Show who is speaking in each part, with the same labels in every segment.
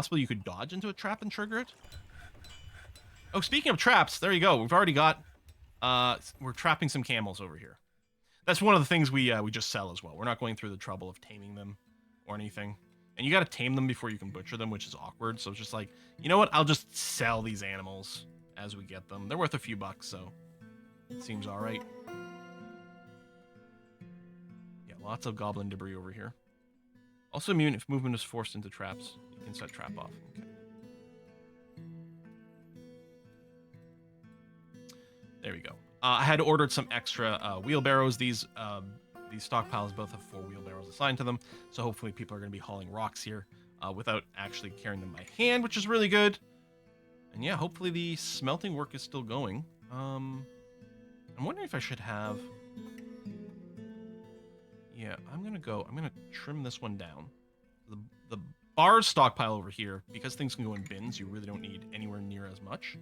Speaker 1: possible you could dodge into a trap and trigger it. Oh, speaking of traps, there you go. We've already got, we're trapping some camels over here. That's one of the things we just sell as well. We're not going through the trouble of taming them or anything. And you got to tame them before you can butcher them, which is awkward. So it's just like, you know what? I'll just sell these animals as we get them. They're worth a few bucks, so it seems all right. Yeah, lots of goblin debris over here. Also immune if movement is forced into traps. You can set trap off. Okay. There we go. I had ordered some extra wheelbarrows. These stockpiles both have 4 wheelbarrows assigned to them, so hopefully people are going to be hauling rocks here without actually carrying them by hand, which is really good. And yeah, hopefully the smelting work is still going. I'm wondering if I should have... Yeah, I'm going to trim this one down. The bars stockpile over here, because things can go in bins, you really don't need anywhere near as much.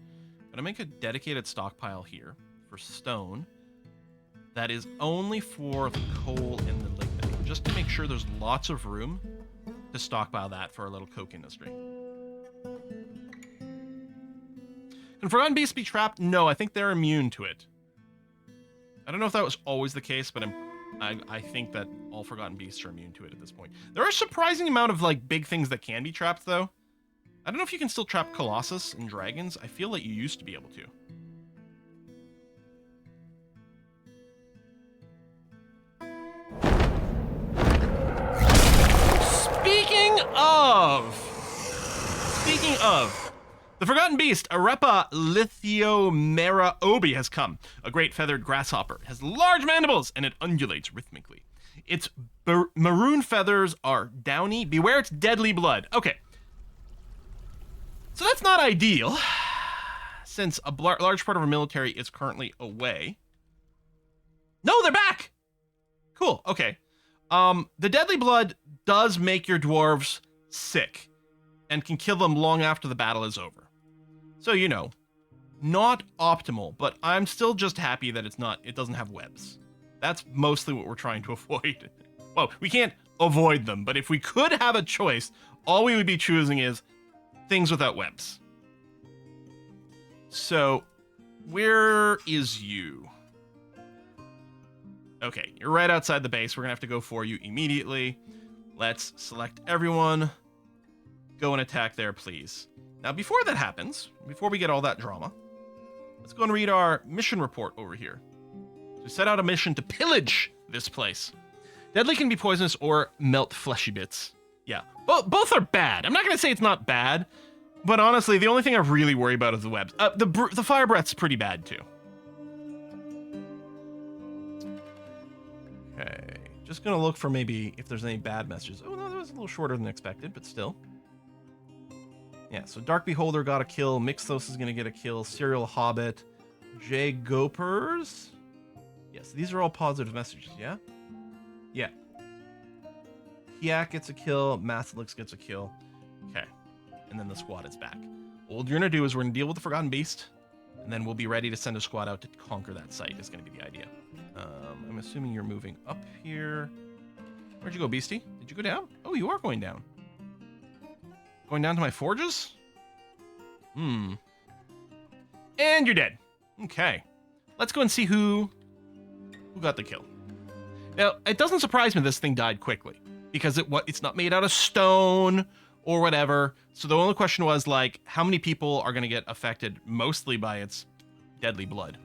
Speaker 1: But I make a dedicated stockpile here for stone that is only for the coal and the lignite, just to make sure there's lots of room to stockpile that for our little coke industry. Can Forgotten Beasts be trapped? No, I think they're immune to it. I don't know if that was always the case, but I think that all Forgotten Beasts are immune to it at this point. There are a surprising amount of like big things that can be trapped, though. I don't know if you can still trap Colossus and dragons. I feel like you used to be able to. Speaking of, the Forgotten Beast, Arepa lithiomera obi, has come. A great feathered grasshopper. It has large mandibles, and it undulates rhythmically. Its maroon feathers are downy. Beware its deadly blood. Okay. So that's not ideal, since a large part of our military is currently away. No, they're back! Cool, okay. The deadly blood does make your dwarves sick and can kill them long after the battle is over. So, you know, not optimal, but I'm still just happy that it doesn't have webs. That's mostly what we're trying to avoid. Well, we can't avoid them, but if we could have a choice, all we would be choosing is things without webs. So, where is you? Okay, you're right outside the base. We're gonna have to go for you immediately. Let's select everyone. Go and attack there, please. Now, before that happens, before we get all that drama, let's go and read our mission report over here. So we set out a mission to pillage this place. Deadly can be poisonous or melt fleshy bits. Yeah, both are bad. I'm not gonna say it's not bad, but honestly, the only thing I really worry about is the webs. The fire breath's pretty bad too. Okay, just gonna look for maybe if there's any bad messages. Oh no, that was a little shorter than expected, but still. Yeah, so Dark Beholder got a kill. Mixthos is gonna get a kill. Serial Hobbit. J Gopers. Yes, these are all positive messages, yeah? Yeah. Hiak gets a kill. Mathlix gets a kill. Okay, and then the squad is back. What we're gonna do is we're gonna deal with the Forgotten Beast, and then we'll be ready to send a squad out to conquer that site, is gonna be the idea. I'm assuming you're moving up here. Where'd you go, Beastie? Did you go down? Oh, you are going down. Going down to my forges? And you're dead. Okay. Let's go and see who got the kill. Now, it doesn't surprise me this thing died quickly, because it's not made out of stone or whatever. So the only question was, like, how many people are going to get affected mostly by its deadly blood?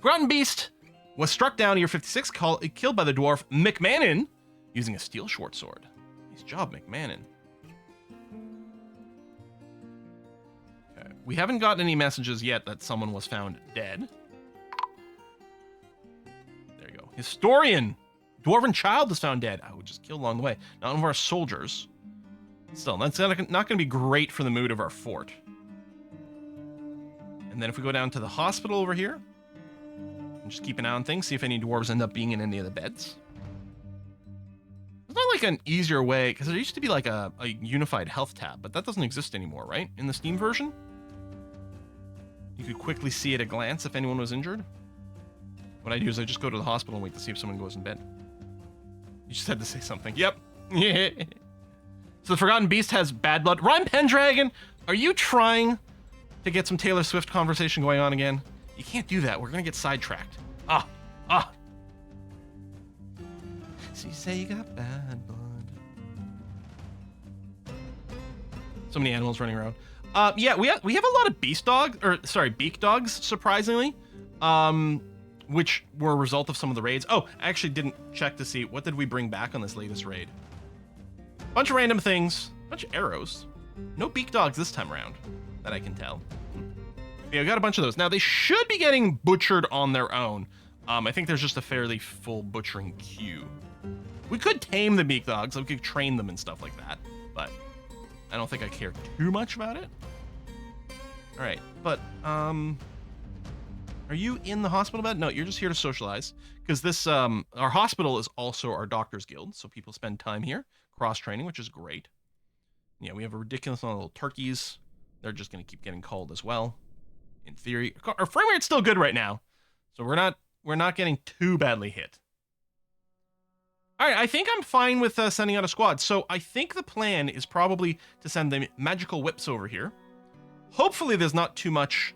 Speaker 1: Forgotten Beast was struck down year 56, killed by the dwarf McMahon using a steel short sword. Nice job, McMahon. Okay. We haven't gotten any messages yet that someone was found dead. There you go. Historian! Dwarven child was found dead. Oh, just killed along the way. Not one of our soldiers. Still, that's not going to be great for the mood of our fort. And then if we go down to the hospital over here, and just keep an eye on things, see if any dwarves end up being in any of the beds. There's not like an easier way, because there used to be like a unified health tab, but that doesn't exist anymore, right? In the Steam version? You could quickly see at a glance if anyone was injured. What I do is I just go to the hospital and wait to see if someone goes in bed. You just had to say something. Yep. So the Forgotten Beast has bad blood. Rhyme Pendragon, are you trying to get some Taylor Swift conversation going on again? You can't do that. We're going to get sidetracked. Ah. So you say you got bad blood. So many animals running around. Yeah, we have a lot of beak dogs, surprisingly, which were a result of some of the raids. Oh, I actually didn't check to see what did we bring back on this latest raid. Bunch of random things, bunch of arrows. No beak dogs this time around, that I can tell. Yeah, we got a bunch of those. Now they should be getting butchered on their own. I think there's just a fairly full butchering queue. We could tame the beak dogs, we could train them and stuff like that, but I don't think I care too much about it. All right, but are you in the hospital bed? No, you're just here to socialize, because this our hospital is also our doctor's guild, so people spend time here cross-training, which is great. Yeah, we have a ridiculous amount of little turkeys. They're just going to keep getting called as well. In theory, our frame rate's still good right now, so we're not getting too badly hit. All right, I think I'm fine with sending out a squad. So I think the plan is probably to send the magical whips over here. Hopefully there's not too much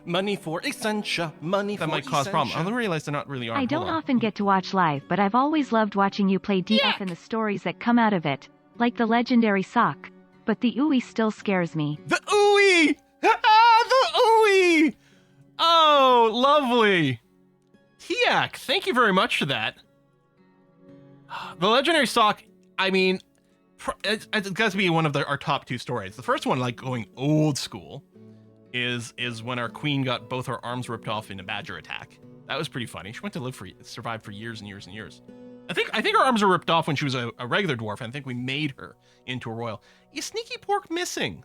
Speaker 2: money for Essentia, money
Speaker 1: that
Speaker 2: for
Speaker 1: might cause problems. I realize they're not really armed.
Speaker 3: I don't often get to watch live, but I've always loved watching you play DF
Speaker 1: Yuck!
Speaker 3: and the stories that come out of it, like the legendary sock. But the ooey still scares me.
Speaker 1: The ooey! Ah, the ooey! Oh, lovely. Tiak, thank you very much for that. The legendary sock, I mean, it's got to be one of our top two stories. The first one, like going old school, is when our queen got both her arms ripped off in a badger attack. That was pretty funny. She went to survive for years and years and years. I think her arms were ripped off when she was a regular dwarf, and I think we made her into a royal. Is Sneaky Pork missing?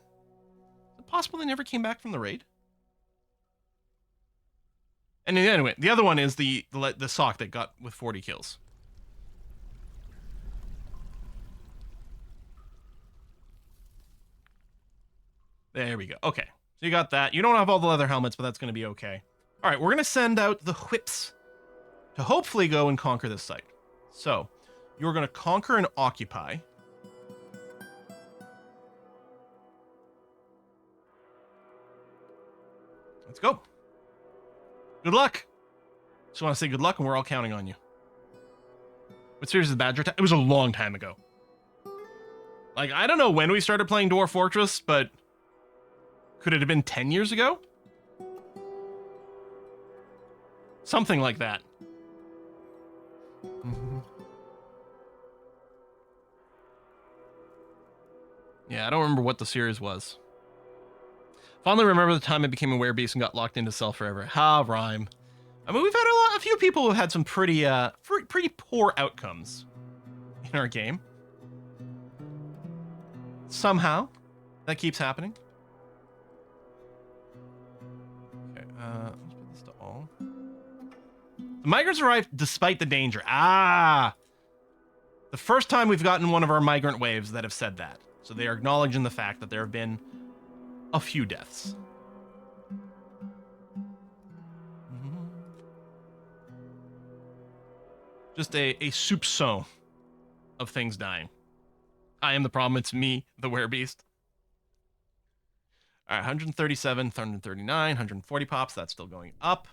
Speaker 1: Is it possible they never came back from the raid? And anyway, the other one is the sock that got with 40 kills. There we go. Okay. So you got that. You don't have all the leather helmets, but that's going to be okay. All right, we're going to send out the whips to hopefully go and conquer this site. So you're going to conquer and occupy. Let's go. Good luck. Just want to say good luck, and we're all counting on you. What series is the Badger attack? It was a long time ago. Like, I don't know when we started playing Dwarf Fortress, but could it have been 10 years ago? Something like that. Yeah, I don't remember what the series was. Fondly remember the time I became a werebeast and got locked into cell forever. Ha, rhyme. I mean, we've had a few people who've had some pretty poor outcomes in our game. Somehow, that keeps happening. Okay, let's put this to all. The migrants arrived despite the danger. Ah! The first time we've gotten one of our migrant waves that have said that. So they are acknowledging the fact that there have been a few deaths. Just a soupçon of things dying. I am the problem, it's me, the werebeast. All right, 137, 139, 140 pops, that's still going up.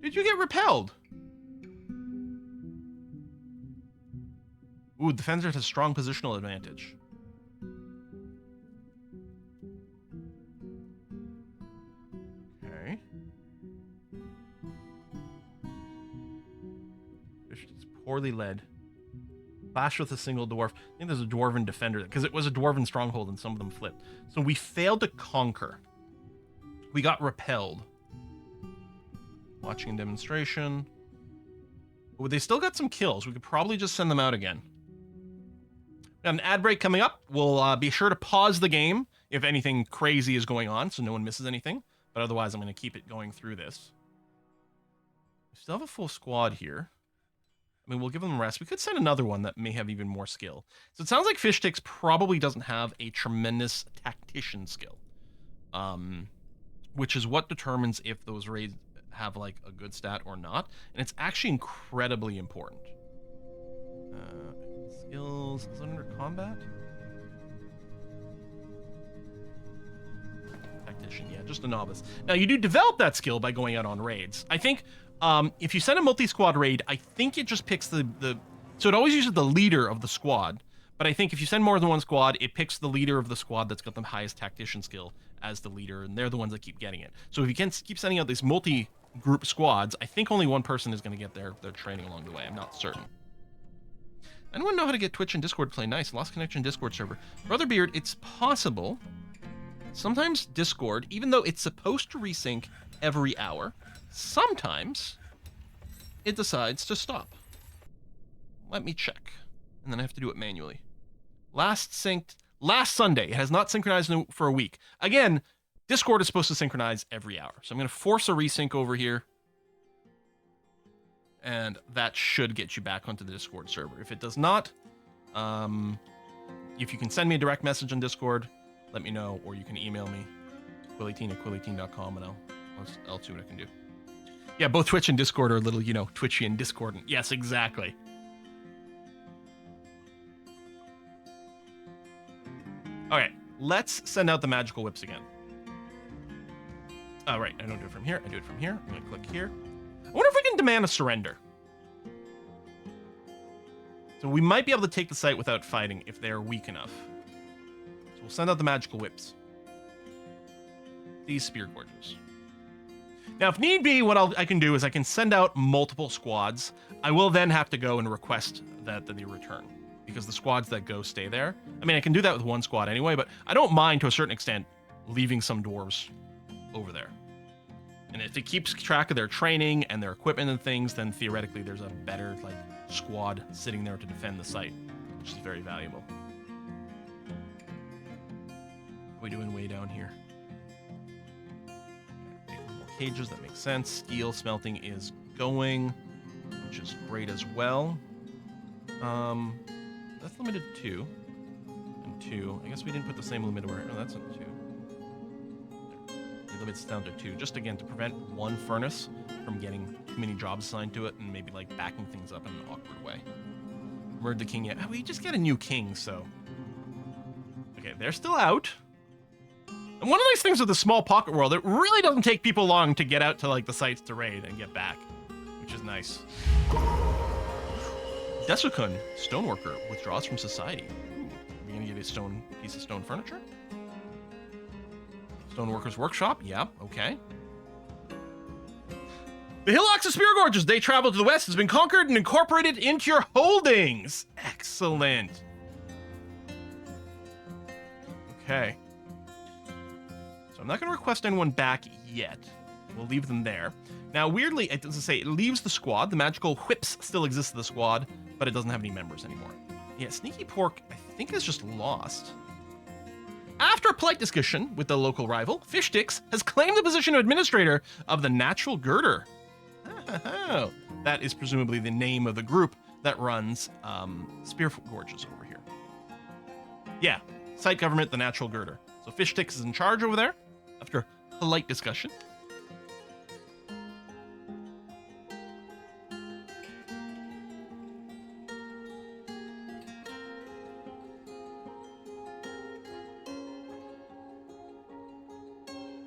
Speaker 1: Did you get repelled? Ooh, defender has strong positional advantage. Okay. It's poorly led. Clash with a single dwarf. I think there's a dwarven defender, because it was a dwarven stronghold and some of them flipped. So we failed to conquer. We got repelled. Watching a demonstration. But they still got some kills. We could probably just send them out again. We have an ad break coming up. We'll be sure to pause the game if anything crazy is going on, so no one misses anything. But otherwise, I'm going to keep it going through this. We still have a full squad here. I mean, we'll give them a rest. We could send another one that may have even more skill. So it sounds like Fish Sticks probably doesn't have a tremendous tactician skill. which is what determines if those raids have like a good stat or not, and it's actually incredibly important. Skills, is it under combat? Tactician, yeah, just a novice. Now you do develop that skill by going out on raids. I think if you send a multi-squad raid, I think it just picks the so it always uses the leader of the squad, but I think if you send more than one squad, it picks the leader of the squad that's got the highest tactician skill as the leader, and they're the ones that keep getting it. So if you can keep sending out these multi-group squads, I think only one person is going to get their training along the way. I'm not certain. Anyone know how to get Twitch and Discord to play nice? Lost connection Discord server. Brother Beard, it's possible. Sometimes Discord, even though it's supposed to resync every hour, sometimes it decides to stop. Let me check. And then I have to do it manually. Last synced last Sunday. It has not synchronized for a week. Again, Discord is supposed to synchronize every hour. So I'm going to force a resync over here. And that should get you back onto the Discord server. If it does not, if you can send me a direct message on Discord, let me know, or you can email me, quillyteen@quillyteen.com, and I'll see what I can do. Yeah, both Twitch and Discord are a little, twitchy and discordant. Yes, exactly. Okay, let's send out the magical whips again. Oh, right, I don't do it from here. I do it from here. I'm going to click here. I wonder if we can demand a surrender. So we might be able to take the site without fighting if they're weak enough. So we'll send out the magical whips. These spear gorges. Now, if need be, what I can do is I can send out multiple squads. I will then have to go and request that they return, because the squads that go stay there. I mean, I can do that with one squad anyway, but I don't mind to a certain extent leaving some dwarves over there. And if it keeps track of their training and their equipment and things, then theoretically there's a better squad sitting there to defend the site, which is very valuable. What are we doing way down here? Okay, more cages, that makes sense. Steel smelting is going, which is great as well. That's limited to 2. And 2. I guess we didn't put the same limit where... No, that's not 2. It limits down to 2, just again to prevent one furnace from getting too many jobs assigned to it and maybe backing things up in an awkward way. Murdered the king yet? Oh, we just got a new king, so... Okay, they're still out. And one of the nice things with the small pocket world, it really doesn't take people long to get out to the sites to raid and get back, which is nice. Desukun, stoneworker, withdraws from society. Ooh, are we gonna get a piece of stone furniture? Stoneworker's workshop, yeah, okay. The hillocks of Spear Gorges, they travel to the west, has been conquered and incorporated into your holdings. Excellent. Okay. So I'm not going to request anyone back yet. We'll leave them there. Now, weirdly, it doesn't say it leaves the squad. The magical whips still exist in the squad, but it doesn't have any members anymore. Yeah, Sneaky Pork, I think, is just lost. After a polite discussion with the local rival, Fishsticks has claimed the position of administrator of the Natural Girder. Oh, that is presumably the name of the group that runs Spear Gorges over here. Yeah, site government, the Natural Girder. So Fishsticks is in charge over there after a polite discussion.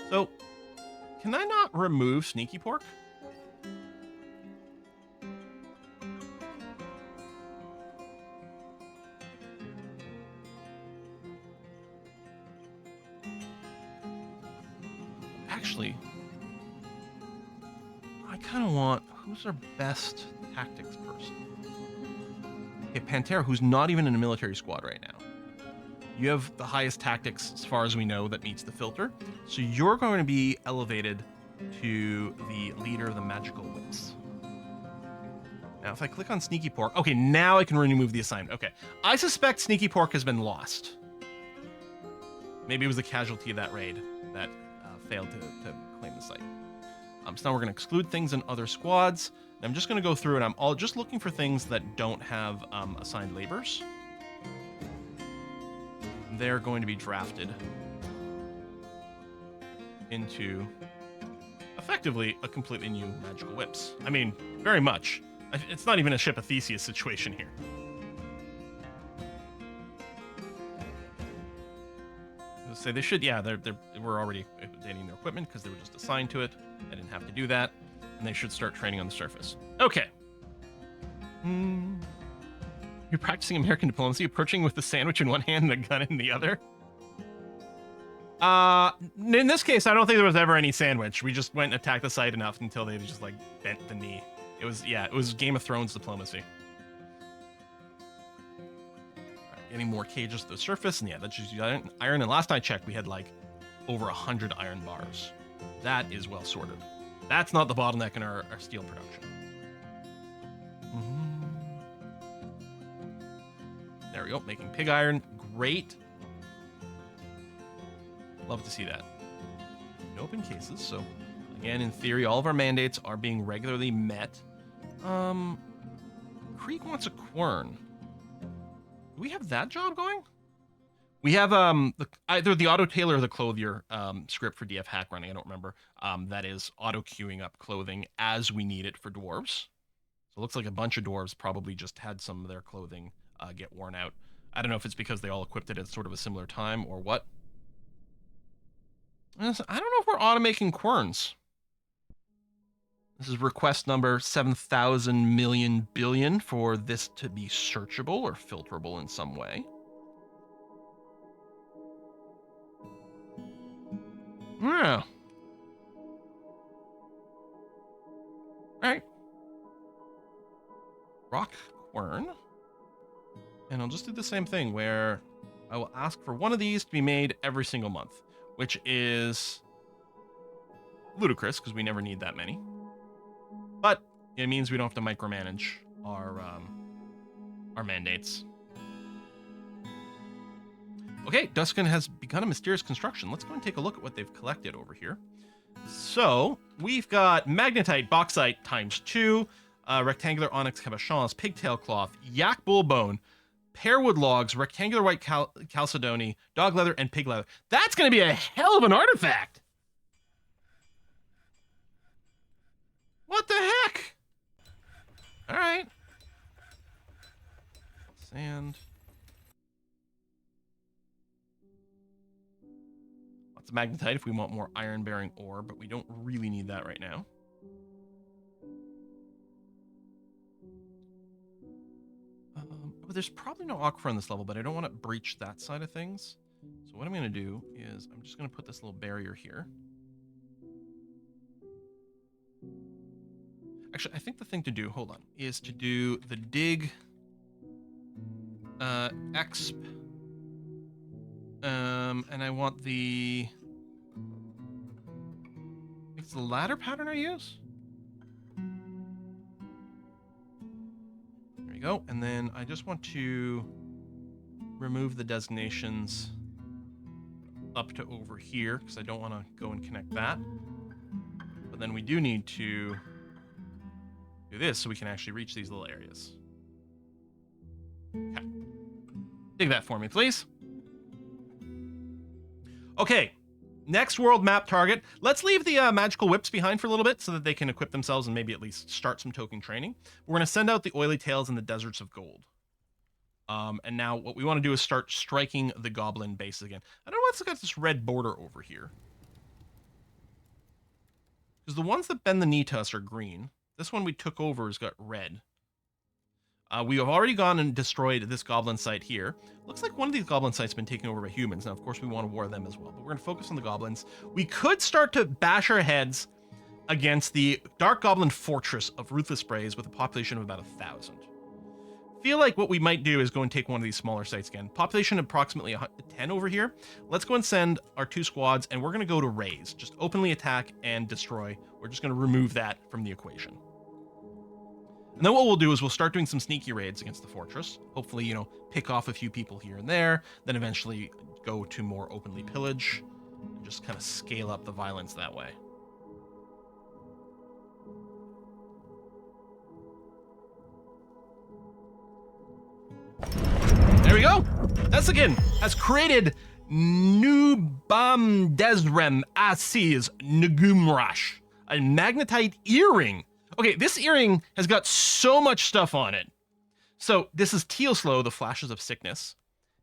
Speaker 1: So, can I not remove Sneaky Pork? Actually, I kind of want... Who's our best tactics person? Okay, Pantera, who's not even in a military squad right now. You have the highest tactics, as far as we know, that meets the filter. So you're going to be elevated to the leader of the magical whips. Now, if I click on Sneaky Pork... Okay, now I can remove the assignment. Okay. I suspect Sneaky Pork has been lost. Maybe it was a casualty of that raid that failed to claim the site. So now we're going to exclude things in other squads. And I'm just going to go through and I'm all just looking for things that don't have assigned labors. They're going to be drafted. into effectively a completely new magical whips. I mean, very much. It's not even a Ship of Theseus situation here. So they should, yeah, they were already updating their equipment because they were just assigned to it. They didn't have to do that, and they should start training on the surface. Okay. You're practicing American diplomacy, approaching with the sandwich in one hand and the gun in the other? In this case, I don't think there was ever any sandwich. We just went and attacked the site enough until they just, like, bent the knee. It was Game of Thrones diplomacy. Getting more cages to the surface, and yeah, that's just iron. And last I checked, we had like over 100 iron bars. That is well sorted. That's not the bottleneck in our steel production. There we go, making pig iron. Great. Love to see that. No open cases, so again, in theory, all of our mandates are being regularly met. Creek wants a quern. Do we have that job going? We have either the auto tailor or the clothier script for DF hack running. I don't remember. That is auto queuing up clothing as we need it for dwarves. So it looks like a bunch of dwarves probably just had some of their clothing get worn out. I don't know if it's because they all equipped it at sort of a similar time or what. I don't know if we're automating querns. This is request number 7,000 million billion for this to be searchable or filterable in some way. Yeah. Alright. Rock quern. And I'll just do the same thing where I will ask for one of these to be made every single month, which is ludicrous because we never need that many. But it means we don't have to micromanage our mandates. Okay, Duskin has begun a mysterious construction. Let's go and take a look at what they've collected over here. So we've got magnetite, bauxite ×2, rectangular onyx cabochons, pigtail cloth, yak bull bone, pearwood logs, rectangular white chalcedony, dog leather, and pig leather. That's going to be a hell of an artifact. What the heck? All right. Sand. Lots of magnetite if we want more iron-bearing ore, but we don't really need that right now. But there's probably no aquifer on this level, but I don't want to breach that side of things. So what I'm going to do is I'm just going to put this little barrier here. Actually, I think the thing to do, hold on, is to do the dig exp. And I want it's the ladder pattern I use. There we go. And then I just want to remove the designations up to over here because I don't want to go and connect that. But then we do need to do this so we can actually reach these little areas. Okay. Dig that for me, please. Okay. Next world map target. Let's leave the magical whips behind for a little bit so that they can equip themselves and maybe at least start some token training. We're going to send out the oily tails in the deserts of gold. And now what we want to do is start striking the goblin bases again. I don't know what's got this red border over here. Because the ones that bend the knee to us are green. This one we took over has got red. We have already gone and destroyed this goblin site here. Looks like one of these goblin sites has been taken over by humans. Now, of course, we want to war them as well, but we're going to focus on the goblins. We could start to bash our heads against the Dark Goblin Fortress of Ruthless Sprays with a population of about 1,000. Feel like what we might do is go and take one of these smaller sites again. Population approximately 10 over here. Let's go and send our 2 squads, and we're going to go to raise. Just openly attack and destroy. We're just going to remove that from the equation. And then what we'll do is we'll start doing some sneaky raids against the fortress. Hopefully, you know, pick off a few people here and there, then eventually go to more openly pillage, and just kind of scale up the violence that way. There we go. Desigan has created Nubam Desrem Aziz Nugumrash. A magnetite earring. Okay, this earring has got so much stuff on it. So this is Teal Slow, the Flashes of Sickness.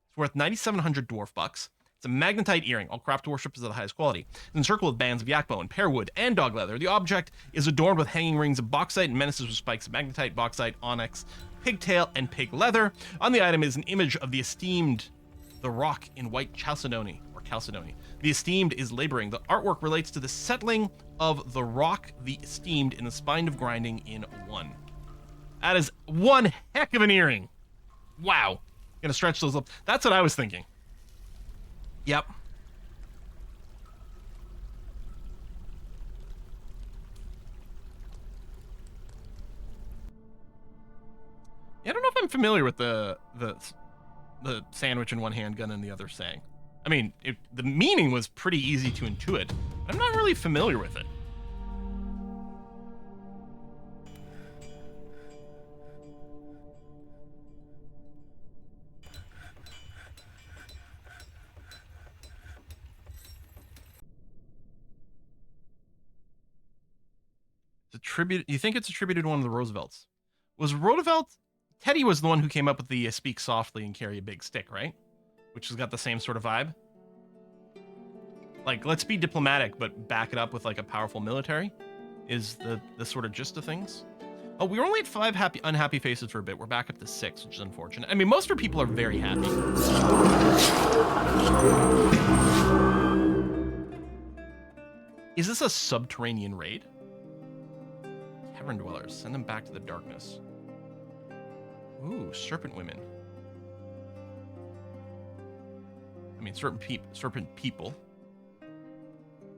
Speaker 1: It's worth 9,700 dwarf bucks. It's a magnetite earring. All craft worship is of the highest quality. It's encircled with bands of yak bone, pear wood, and dog leather. The object is adorned with hanging rings of bauxite and menaces with spikes of magnetite, bauxite, onyx, pigtail, and pig leather. On the item is an image of the esteemed, the rock in white chalcedony, or chalcedony. The esteemed is laboring. The artwork relates to the settling of the rock, the esteemed, in the spine of grinding in one. That is one heck of an earring. Wow. Gonna stretch those up. That's what I was thinking. Yep. Yeah, I don't know if I'm familiar with the sandwich in one hand, gun in the other saying. I mean, the meaning was pretty easy to intuit. I'm not really familiar with it. You think it's attributed to one of the Roosevelts? Was Roosevelt? Teddy was the one who came up with the speak softly and carry a big stick, right? Which has got the same sort of vibe. Like, let's be diplomatic, but back it up with like a powerful military, is the sort of gist of things. Oh, we were only at 5 unhappy faces for a bit. We're back up to 6, which is unfortunate. I mean, most of our people are very happy. Is this a subterranean raid? Cavern dwellers, send them back to the darkness. Ooh, serpent women. I mean, serpent people.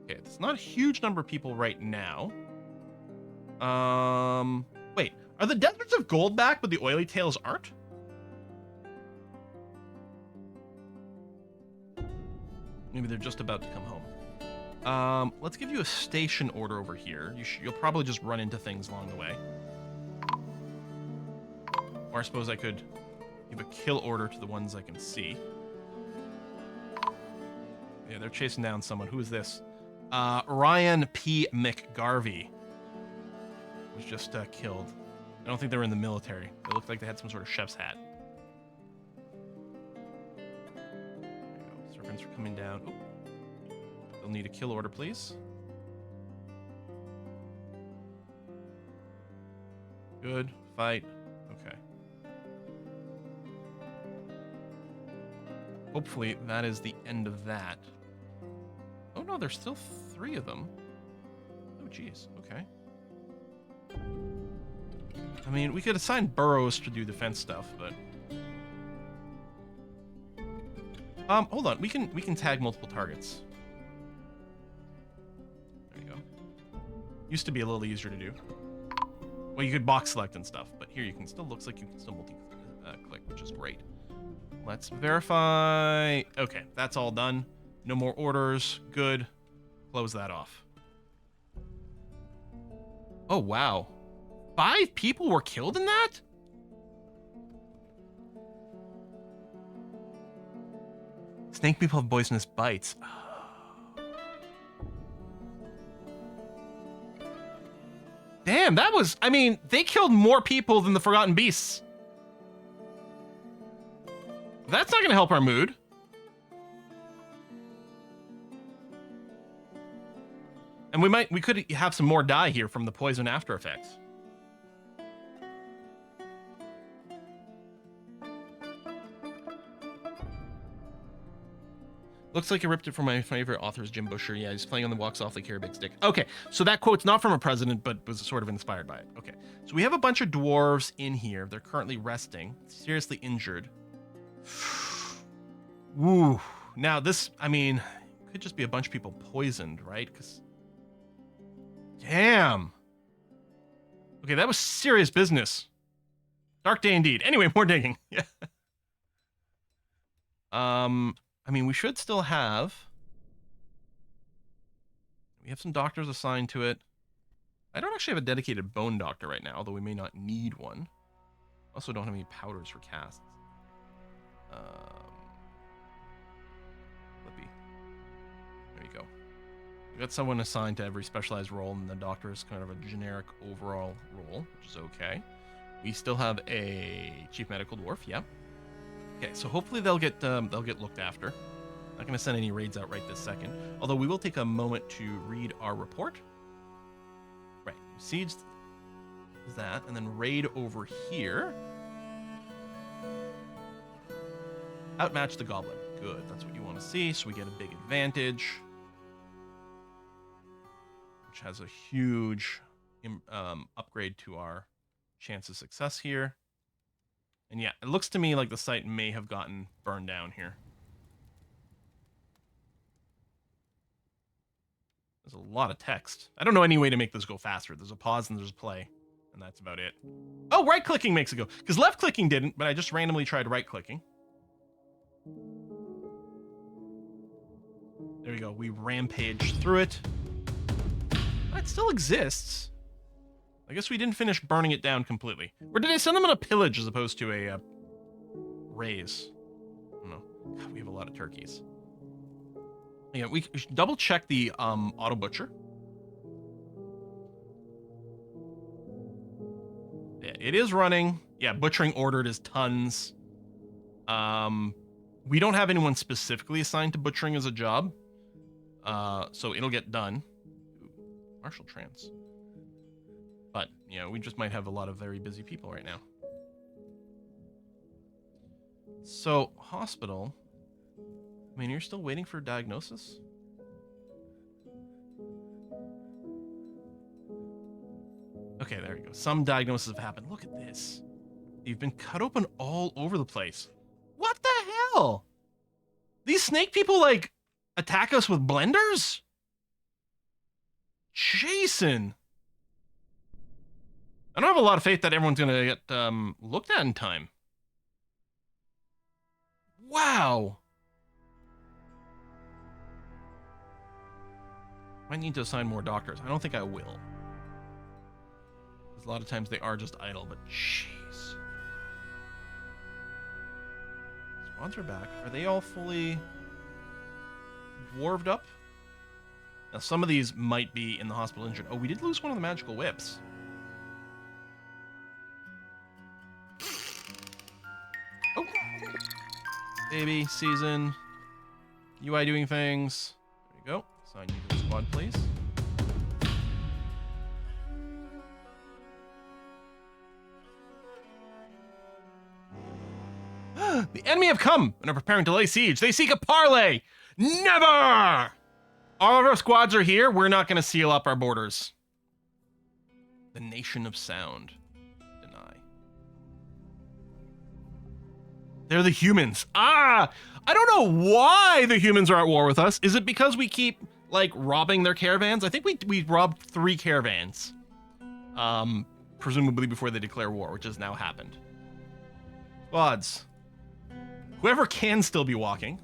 Speaker 1: Okay, it's not a huge number of people right now. Wait, are the deserts of gold back, but the oily tails aren't? Maybe they're just about to come home. Let's give you a station order over here. You'll probably just run into things along the way. Or I suppose I could give a kill order to the ones I can see. Yeah, they're chasing down someone. Who is this? Ryan P. McGarvey was just killed. I don't think they were in the military. They looked like they had some sort of chef's hat. There you go. Serpents are coming down. Oh. They'll need a kill order, please. Good. Fight. Okay. Hopefully that is the end of that. Oh no, there's still 3 of them. Oh geez. Okay. I mean, we could assign burrows to do defense stuff, but hold on. We can tag multiple targets. There you go. Used to be a little easier to do. Well, you could box select and stuff, but here you can still, looks like you can still multi-click, which is great. Let's verify. Okay, that's all done. No more orders. Good. Close that off. Oh, wow. 5 people were killed in that? Snake people have poisonous bites. Damn, that was... I mean, they killed more people than the Forgotten Beasts. That's not going to help our mood. And we could have some more die here from the poison after effects. Looks like I ripped it from my favorite authors, Jim Busher. Yeah, he's playing on the walk softly, carry a big stick. Okay, so that quote's not from a president, but was sort of inspired by it. Okay, so we have a bunch of dwarves in here. They're currently resting, seriously injured. Woo. Now this, I mean, could just be a bunch of people poisoned, right? Because, damn. Okay, that was serious business. Dark day indeed. Anyway, more digging. Yeah. I mean, we should still have... We have some doctors assigned to it. I don't actually have a dedicated bone doctor right now, although we may not need one. Also don't have any powders for casts. we go. We got someone assigned to every specialized role, and the doctor is kind of a generic overall role, which is okay. We still have a chief medical dwarf. Yep. Okay, so hopefully they'll get looked after. Not going to send any raids out right this second. Although we will take a moment to read our report. Right, siege is that, and then raid over here. Outmatch the goblin. Good, that's what you want to see. So we get a big advantage, which has a huge upgrade to our chance of success here. And yeah, it looks to me like the site may have gotten burned down here. There's a lot of text. I don't know any way to make this go faster. There's a pause and there's a play, and that's about it. Oh, right-clicking makes it go. Because left-clicking didn't, but I just randomly tried right-clicking. There we go. We rampaged through it. It still exists. I guess we didn't finish burning it down completely. Or did I send them on a pillage as opposed to a raise? I don't know. God, we have a lot of turkeys. Yeah, we should double check the auto butcher. Yeah, it is running. Yeah, butchering ordered is tons. We don't have anyone specifically assigned to butchering as a job. So it'll get done. Ooh, Marshall Trance. But, you know, we just might have a lot of very busy people right now. So, hospital. I mean, you're still waiting for diagnosis? Okay, there you go. Some diagnoses have happened. Look at this. You've been cut open all over the place. What the hell? These snake people, like, attack us with blenders? Jason. I don't have a lot of faith that everyone's going to get looked at in time. Wow. Might need to assign more doctors. I don't think I will. Because a lot of times they are just idle, but jeez. Squads are back. Are they all fully dwarved up? Now, some of these might be in the hospital injured. Oh, we did lose one of the magical whips. Oh. Baby, season. UI doing things. There you go. Assign you to the squad, please. The enemy have come and are preparing to lay siege. They seek a parley. Never! All of our squads are here. We're not going to seal up our borders. The nation of sound. Deny. They're the humans. Ah! I don't know why the humans are at war with us. Is it because we keep, like, robbing their caravans? I think we robbed 3 caravans. Presumably before they declare war, which has now happened. Squads. Whoever can still be walking.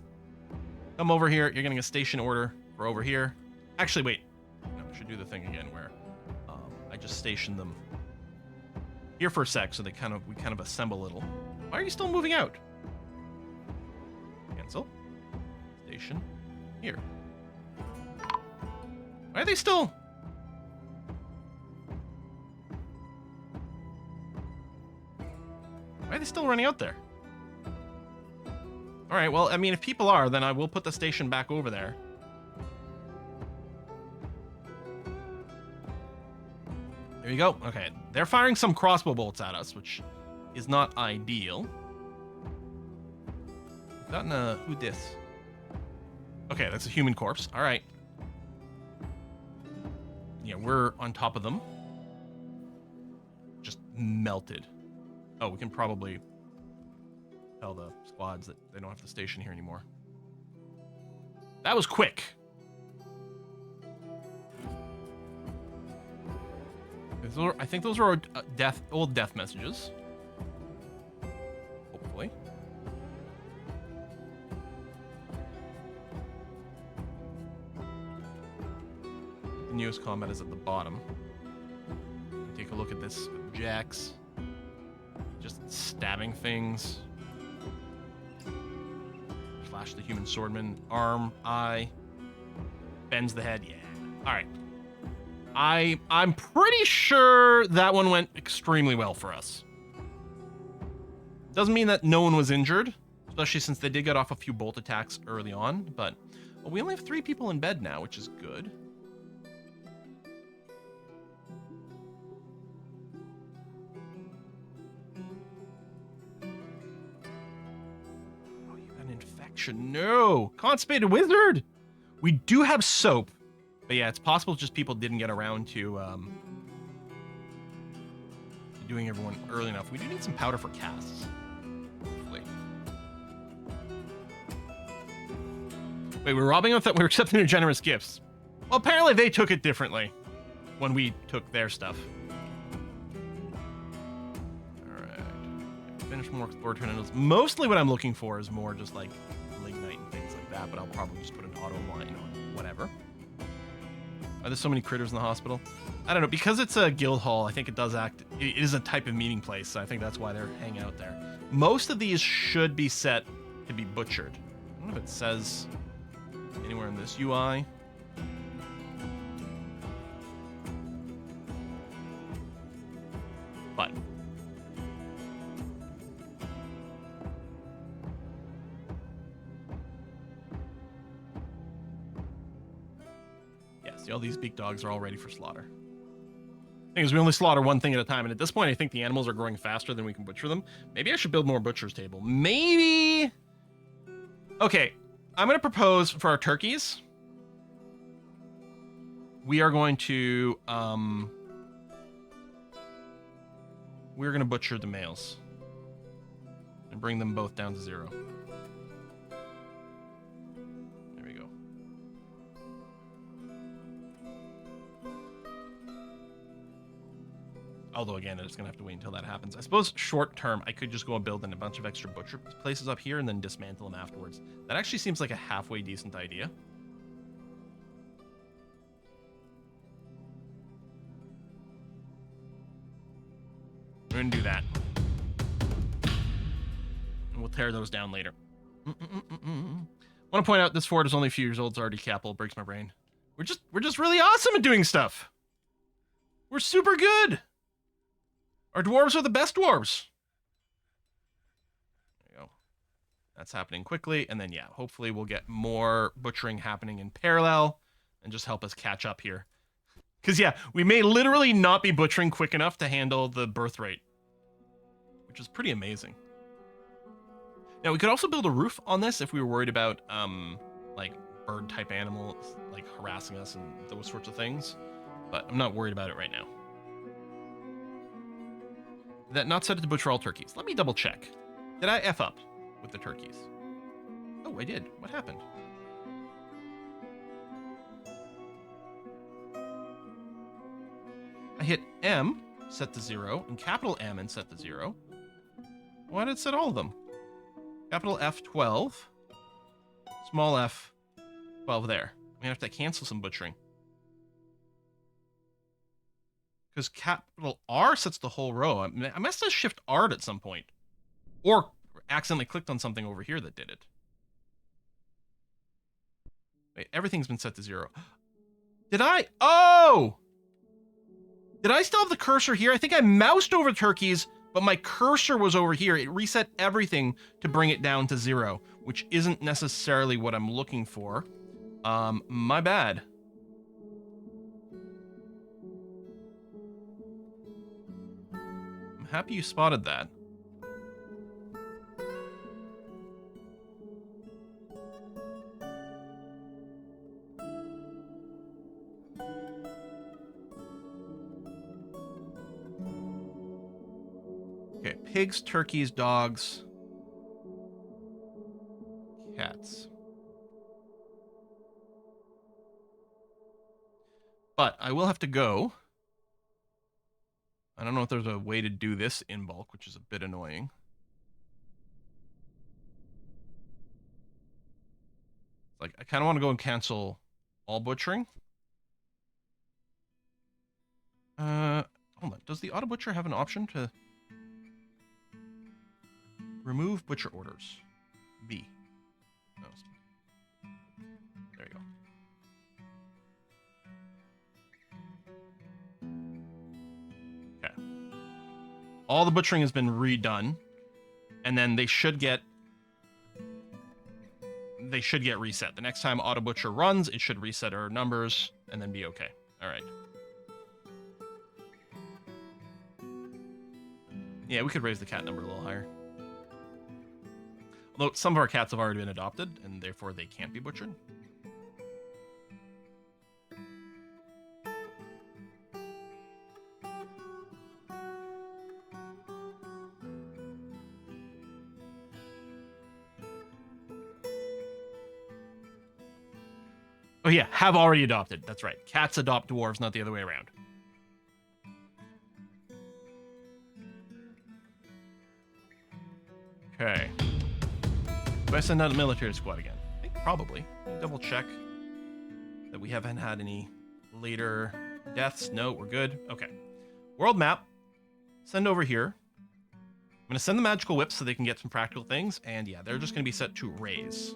Speaker 1: Come over here. You're getting a station order for over here. Actually, wait. No, I should do the thing again where I just station them here for a sec so we kind of assemble a little. Why are you still moving out? Cancel. Station here. Why are they still... Why are they still running out there? Alright, well, I mean, if people are, then I will put the station back over there. There you go. Okay, they're firing some crossbow bolts at us, which is not ideal. We've gotten a... Who this? Okay, that's a human corpse. Alright. Yeah, we're on top of them. Just melted. Oh, we can probably tell the squads that they don't have to station here anymore. That was quick. I think those are old death messages. Hopefully. The newest combat is at the bottom. Take a look at this Jax. Just stabbing things. Flash the human swordman. Arm, eye. Bends the head. Yeah. All right. I'm pretty sure that one went extremely well for us. Doesn't mean that no one was injured, especially since they did get off a few bolt attacks early on, but we only have 3 people in bed now, which is good. Oh, you got an infection. No! Constipated wizard! We do have soap. But yeah, it's possible just people didn't get around to doing everyone early enough. We do need some powder for casts. Hopefully. Wait, we're robbing them? I thought we were accepting their generous gifts. Well, apparently they took it differently when we took their stuff. Alright. Finish more exploratory tornadoes. Mostly what I'm looking for is more just like lignite and things like that, but I'll probably just put an auto line on whatever. Are there so many critters in the hospital? I don't know. Because it's a guild hall, I think it does act... It is a type of meeting place, so I think that's why they're hanging out there. Most of these should be set to be butchered. I don't know if it says anywhere in this UI. But... See, all these big dogs are all ready for slaughter. Thing is, we only slaughter one thing at a time, and at this point, I think the animals are growing faster than we can butcher them. Maybe I should build more butcher's table. Maybe... Okay, I'm going to propose for our turkeys. We are going to... We're going to butcher the males. And bring them both down to 0. Although, again, it's going to have to wait until that happens. I suppose short term, I could just go and build in a bunch of extra butcher places up here and then dismantle them afterwards. That actually seems like a halfway decent idea. We're going to do that. And we'll tear those down later. I want to point out this fort is only a few years old. It's already capital. It breaks my brain. We're just really awesome at doing stuff. We're super good. Our dwarves are the best dwarves. There you go. That's happening quickly. And then, yeah, hopefully we'll get more butchering happening in parallel and just help us catch up here. Because, yeah, we may literally not be butchering quick enough to handle the birth rate, which is pretty amazing. Now, we could also build a roof on this if we were worried about, like, bird-type animals, like, harassing us and those sorts of things. But I'm not worried about it right now. That not set it to butcher all turkeys. Let me double check. Did I F up with the turkeys? Oh, I did. What happened? I hit M, set to 0, and capital M and set to 0. Why did it set all of them? Capital F 12, small f 12 there. I'm gonna have to cancel some butchering. Because capital R sets the whole row. I must have shift R'd at some point. Or accidentally clicked on something over here that did it. Wait, everything's been set to 0. Did I? Oh! Did I still have the cursor here? I think I moused over turkeys, but my cursor was over here. It reset everything to bring it down to 0, which isn't necessarily what I'm looking for. My bad. I'm happy you spotted that. Okay, pigs, turkeys, dogs, cats. But I will have to go. I don't know if there's a way to do this in bulk, which is a bit annoying. Like, I kind of want to go and cancel all butchering. Hold on. Does the auto butcher have an option to remove butcher orders? B. No. There you go. All the butchering has been redone, and then they should get reset. The next time Auto Butcher runs, it should reset our numbers and then be okay. All right. Yeah, we could raise the cat number a little higher. Although some of our cats have already been adopted, and therefore they can't be butchered. Oh yeah, have already adopted. That's right. Cats adopt dwarves, not the other way around. Okay. Do I send out a military squad again? I think probably. Double check that we haven't had any later deaths. No, we're good. Okay. World map. Send over here. I'm going to send the magical whips so they can get some practical things. And yeah, they're just going to be set to raise.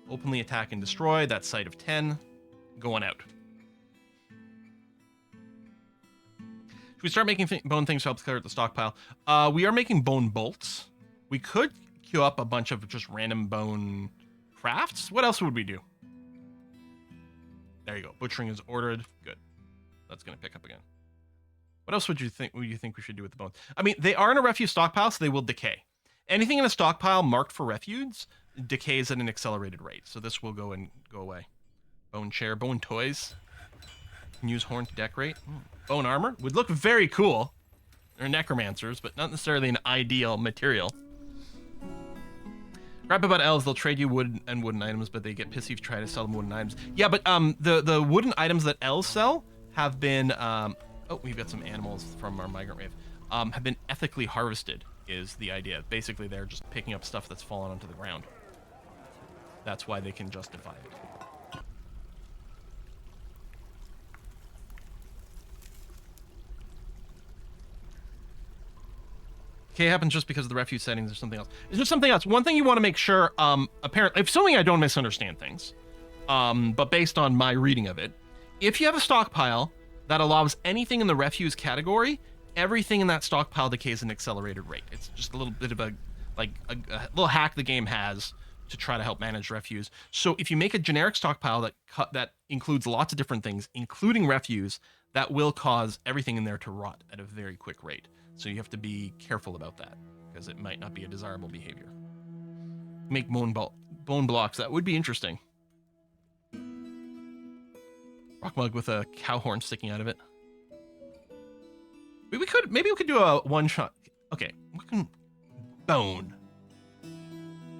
Speaker 1: Openly attack and destroy. That site of 10. Going out. Should we start making bone things to help clear the stockpile? We are making bone bolts. We could queue up a bunch of just random bone crafts. What else would we do? There you go. Butchering is ordered. Good. That's going to pick up again. What else would you think we should do with the bones? I mean, they are in a refuse stockpile, so they will decay. Anything in a stockpile marked for refuse decays at an accelerated rate. So this will go away. Bone chair, bone toys. Can use horn to decorate. Bone armor would look very cool. They're necromancers, but not necessarily an ideal material. Crap about elves, they'll trade you wood and wooden items, but they get pissy if you try to sell them wooden items. Yeah, but the wooden items that elves sell have been oh, we've got some animals from our migrant wave. Have been ethically harvested is the idea. Basically, they're just picking up stuff that's fallen onto the ground. That's why they can justify it. Okay, it happens just because of the refuse settings or something else. Is there something else? One thing you want to make sure, apparently, if something I don't misunderstand things, but based on my reading of it, if you have a stockpile that allows anything in the refuse category, everything in that stockpile decays at an accelerated rate. It's just a little bit of a little hack the game has to try to help manage refuse. So if you make a generic stockpile that includes lots of different things, including refuse, that will cause everything in there to rot at a very quick rate. So you have to be careful about that, because it might not be a desirable behavior. Make bone blocks, that would be interesting. Rock mug with a cow horn sticking out of it. Maybe we could do a one-shot. Okay, bone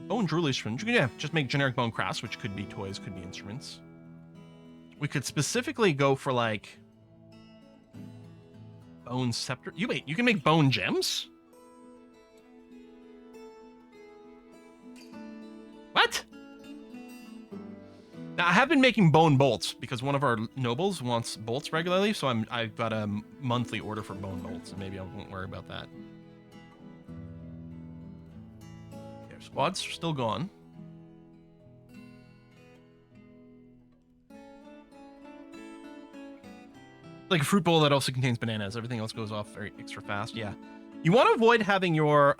Speaker 1: jewelry instruments. Yeah, just make generic bone crafts, which could be toys, could be instruments. We could specifically go for like bone scepter. You can make bone gems? What? Now I have been making bone bolts because one of our nobles wants bolts regularly, so I've got a monthly order for bone bolts, and maybe I won't worry about that. Okay, squad's still gone. Like a fruit bowl that also contains bananas. Everything else goes off very extra fast. Yeah, you want to avoid having your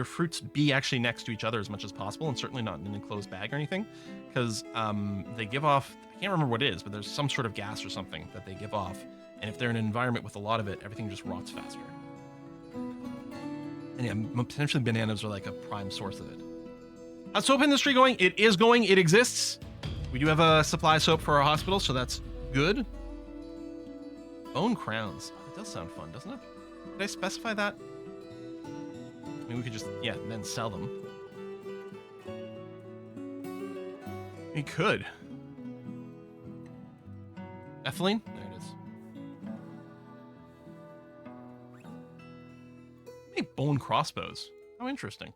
Speaker 1: fruits be actually next to each other as much as possible, and certainly not in an enclosed bag or anything, because they give off, I can't remember what it is, but there's some sort of gas or something that they give off, and if they're in an environment with a lot of it, everything just rots faster. And yeah, potentially bananas are like a prime source of it. How's soap industry going? It is going. It exists. We do have a supply of soap for our hospital, so that's good. Bone crowns. Oh, that does sound fun, doesn't it? Did I specify that? I mean, we could just, yeah, then sell them. We could. Ethylene? There it is. Make bone crossbows. How interesting.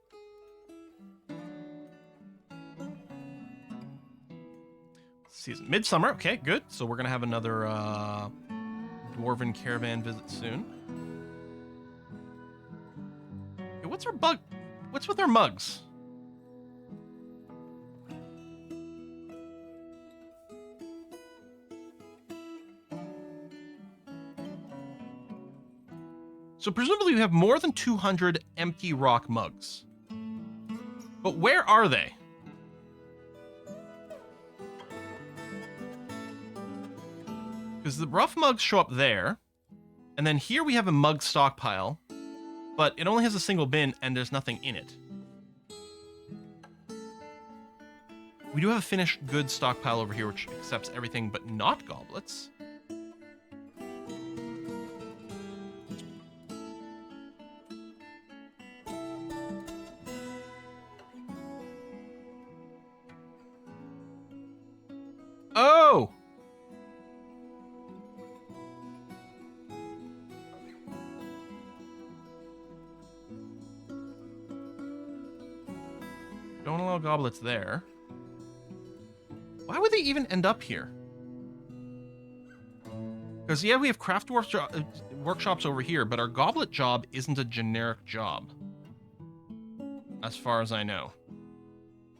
Speaker 1: Season. Midsummer. Okay, good. So we're going to have another dwarven caravan visit soon. Hey, what's our bug? What's with our mugs? So presumably we have more than 200 empty rock mugs. But where are they? Because the rough mugs show up there. And then here we have a mug stockpile. But it only has a single bin and there's nothing in it. We do have a finished goods stockpile over here which accepts everything but not goblets. Oh! Don't allow goblets there. Why would they even end up here? Because, yeah, we have craft dwarf workshops over here, but our goblet job isn't a generic job. As far as I know.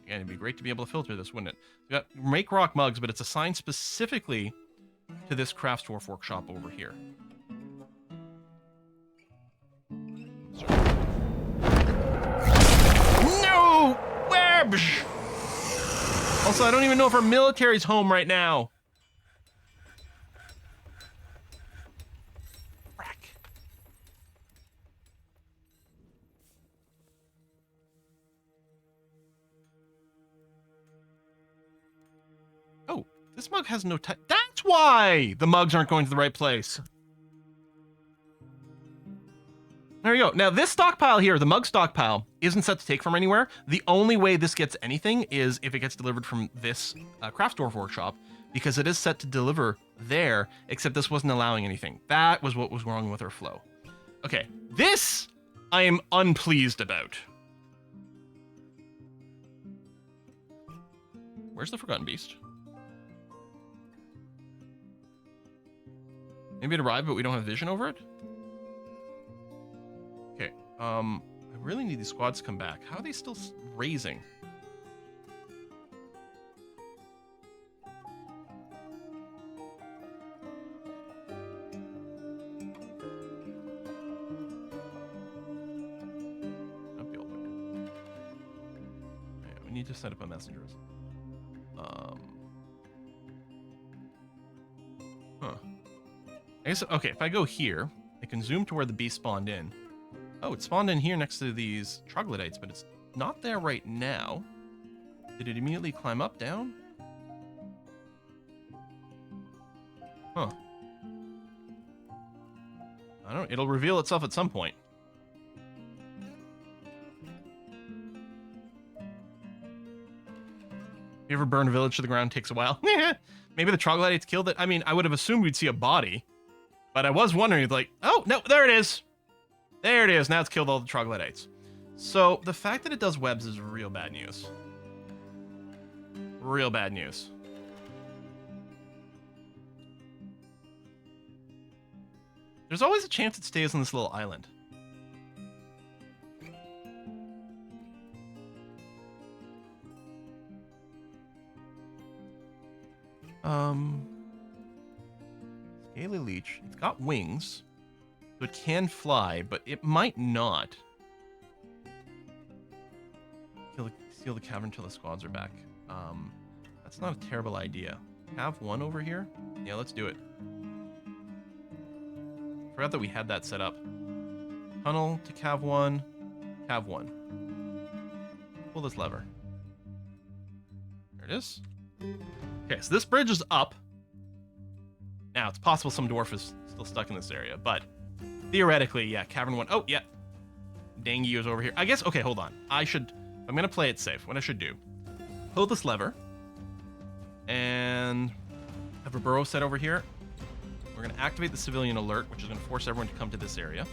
Speaker 1: Again, it'd be great to be able to filter this, wouldn't it? We got make rock mugs, but it's assigned specifically to this craft dwarf workshop over here. No! Webs! Also, I don't even know if our military's home right now. Frack. Oh, this mug has no type. That's why the mugs aren't going to the right place. There you go. Now, this stockpile here, the mug stockpile, isn't set to take from anywhere. The only way this gets anything is if it gets delivered from this craft dwarf workshop, because it is set to deliver there, except this wasn't allowing anything. That was what was wrong with our flow. Okay, this I am unpleased about. Where's the Forgotten Beast? Maybe it arrived, but we don't have vision over it? Okay, I really need these squads to come back. How are they still raising? That'd be all good. Yeah, we need to set up a messengers. Huh. I guess, okay, if I go here, I can zoom to where the beast spawned in. Oh, it spawned in here next to these troglodytes, but it's not there right now. Did it immediately climb up, down? Huh. I don't know. It'll reveal itself at some point. You ever burn a village to the ground? Takes a while. Maybe the troglodytes killed it. I mean, I would have assumed we'd see a body. But I was wondering, like, oh, no, there it is. There it is. Now it's killed all the troglodytes. So the fact that it does webs is real bad news. Real bad news. There's always a chance it stays on this little island. Scaly leech. It's got wings. So it can fly, but it might not. Steal the cavern until the squads are back. That's not a terrible idea. Have one over here? Yeah, let's do it. Forgot that we had that set up. Tunnel to Cav 1. Cav 1. Pull this lever. There it is. Okay, so this bridge is up. Now, it's possible some dwarf is still stuck in this area, but theoretically, yeah, Cavern 1. Oh, yeah. Dangy is over here. I guess, okay, hold on. I'm going to play it safe. What I should do, pull this lever, and have a burrow set over here. We're going to activate the civilian alert, which is going to force everyone to come to this area.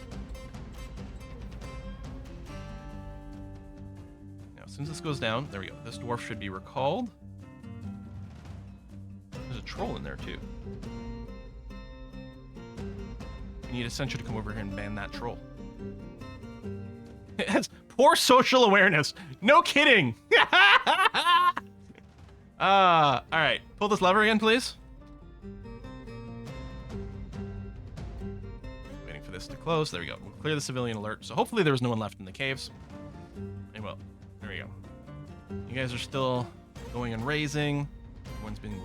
Speaker 1: Now, as soon as this goes down, there we go. This dwarf should be recalled. There's a troll in there, too. We need Essentia to come over here and ban that troll. It has poor social awareness. No kidding. All right. Pull this lever again, please. Waiting for this to close. There we go. We'll clear the civilian alert. So hopefully there was no one left in the caves. And well, there we go. You guys are still going and raising. Everyone's been